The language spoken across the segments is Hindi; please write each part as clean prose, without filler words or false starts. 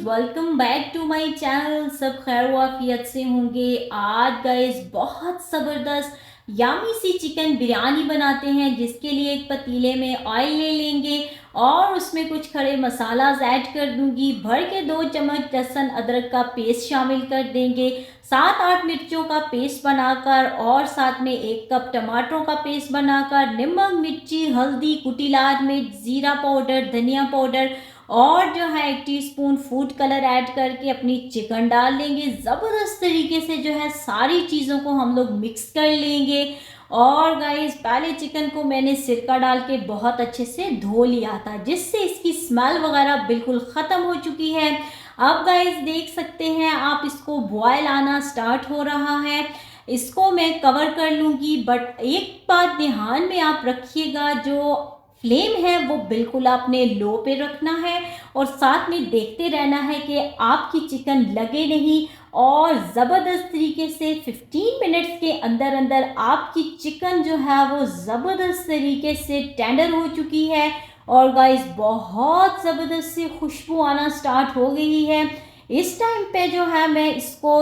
Welcome back to my channel. सब खैर वाफियत से होंगे। आज गाइस बहुत ज़बरदस्त यामी सी चिकन बिरयानी बनाते हैं, जिसके लिए एक पतीले में ऑयल ले लेंगे और उसमें कुछ खड़े मसालाज ऐड कर दूंगी। भर के 2 चम्मच लहसुन अदरक का पेस्ट शामिल कर देंगे, 7-8 मिर्चों का पेस्ट बनाकर और साथ में 1 कप टमाटरों का पेस्ट बनाकर, नमक, मिर्ची, हल्दी, कुटी लाल मिर्च, ज़ीरा पाउडर, धनिया पाउडर और जो है 1 टीस्पून फूड कलर ऐड करके अपनी चिकन डाल लेंगे। ज़बरदस्त तरीके से जो है सारी चीज़ों को हम लोग मिक्स कर लेंगे। और गाइस पहले चिकन को मैंने सिरका डाल के बहुत अच्छे से धो लिया था, जिससे इसकी स्मेल वगैरह बिल्कुल ख़त्म हो चुकी है। अब गाइस देख सकते हैं आप, इसको बॉयल आना स्टार्ट हो रहा है। इसको मैं कवर कर लूँगी, बट एक बात ध्यान में आप रखिएगा, जो फ्लेम है वो बिल्कुल आपने लो पे रखना है और साथ में देखते रहना है कि आपकी चिकन लगे नहीं। और ज़बरदस्त तरीके से 15 मिनट्स के अंदर अंदर आपकी चिकन जो है वो ज़बरदस्त तरीके से टेंडर हो चुकी है और गाइस बहुत ज़बरदस्त सी खुशबू आना स्टार्ट हो गई है। इस टाइम पे जो है मैं इसको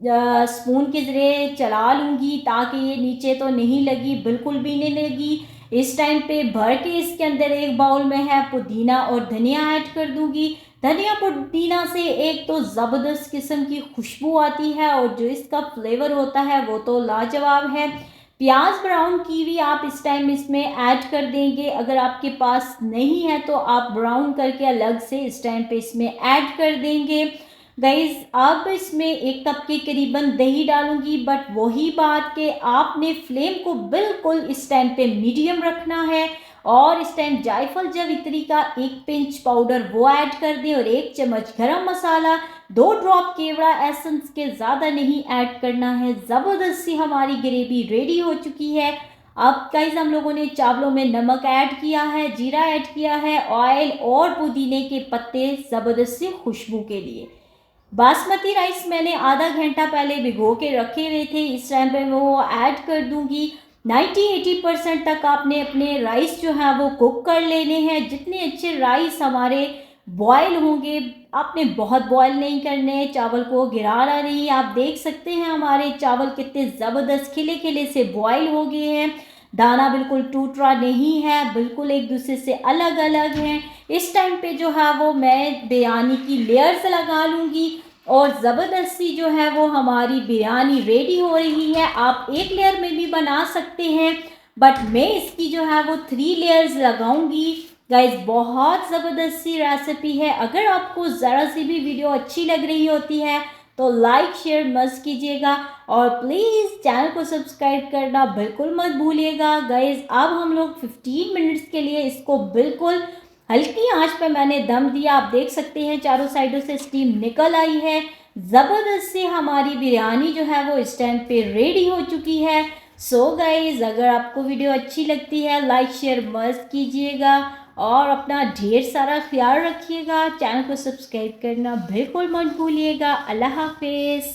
स्पून के ज़रिए चला लूँगी, ताकि ये नीचे तो नहीं लगी, बिल्कुल भी नहीं लगी। इस टाइम पे भर के इसके अंदर एक बाउल में है पुदीना और धनिया ऐड कर दूंगी। धनिया पुदीना से एक तो ज़बरदस्त किस्म की खुशबू आती है और जो इसका फ्लेवर होता है वो तो लाजवाब है। प्याज ब्राउन की भी आप इस टाइम इसमें ऐड कर देंगे। अगर आपके पास नहीं है तो आप ब्राउन करके अलग से इस टाइम पे इसमें ऐड कर देंगे। गाइज अब इसमें 1 कप के करीबन दही डालूंगी, बट वही बात कि आपने फ्लेम को बिल्कुल इस टाइम पे मीडियम रखना है। और इस टाइम जायफल जावित्री का 1 पिंच पाउडर वो ऐड कर दें और 1 चम्मच गरम मसाला, 2 ड्रॉप केवड़ा एसेंस के ज़्यादा नहीं ऐड करना है। ज़बरदस्त सी हमारी ग्रेवी रेडी हो चुकी है। अब गाइज हम लोगों ने चावलों में नमक ऐड किया है, जीरा ऐड किया है, ऑयल और पुदीने के पत्ते ज़बरदस्त सी खुशबू के लिए। बासमती राइस मैंने आधा घंटा पहले भिगो के रखे हुए थे, इस टाइम पे मैं वो ऐड कर दूंगी। 90-80% तक आपने अपने राइस जो है वो कुक कर लेने हैं। जितने अच्छे राइस हमारे बॉयल होंगे, आपने बहुत बॉयल नहीं करने, चावल को गिराना नहीं। आप देख सकते हैं हमारे चावल कितने ज़बरदस्त खिले खिले से बॉयल हो गए हैं। दाना बिल्कुल टूट रहा नहीं है, बिल्कुल एक दूसरे से अलग अलग हैं। इस टाइम पे जो है वो मैं बिरयानी की लेयर्स लगा लूँगी और ज़बरदस्ती जो है वो हमारी बिरयानी रेडी हो रही है। आप 1 लेयर में भी बना सकते हैं, बट मैं इसकी जो है वो 3 लेयर्स लगाऊंगी। गाइज बहुत ज़बरदस्त सी रेसिपी है। अगर आपको ज़रा सी भी वीडियो अच्छी लग रही होती है तो लाइक शेयर मस्त कीजिएगा और प्लीज़ चैनल को सब्सक्राइब करना बिल्कुल मत भूलिएगा। गाइज अब हम लोग 15 मिनट्स के लिए इसको बिल्कुल हल्की आंच पे मैंने दम दिया। आप देख सकते हैं चारों साइडों से स्टीम निकल आई है। ज़बरदस्त से हमारी बिरयानी जो है वो इस टाइम पे रेडी हो चुकी है। सो गाइज अगर आपको वीडियो अच्छी लगती है लाइक शेयर मस्त कीजिएगा और अपना ढेर सारा ख्याल रखिएगा। चैनल को सब्सक्राइब करना बिल्कुल मत भूलिएगा। अल्लाह हाफिज़।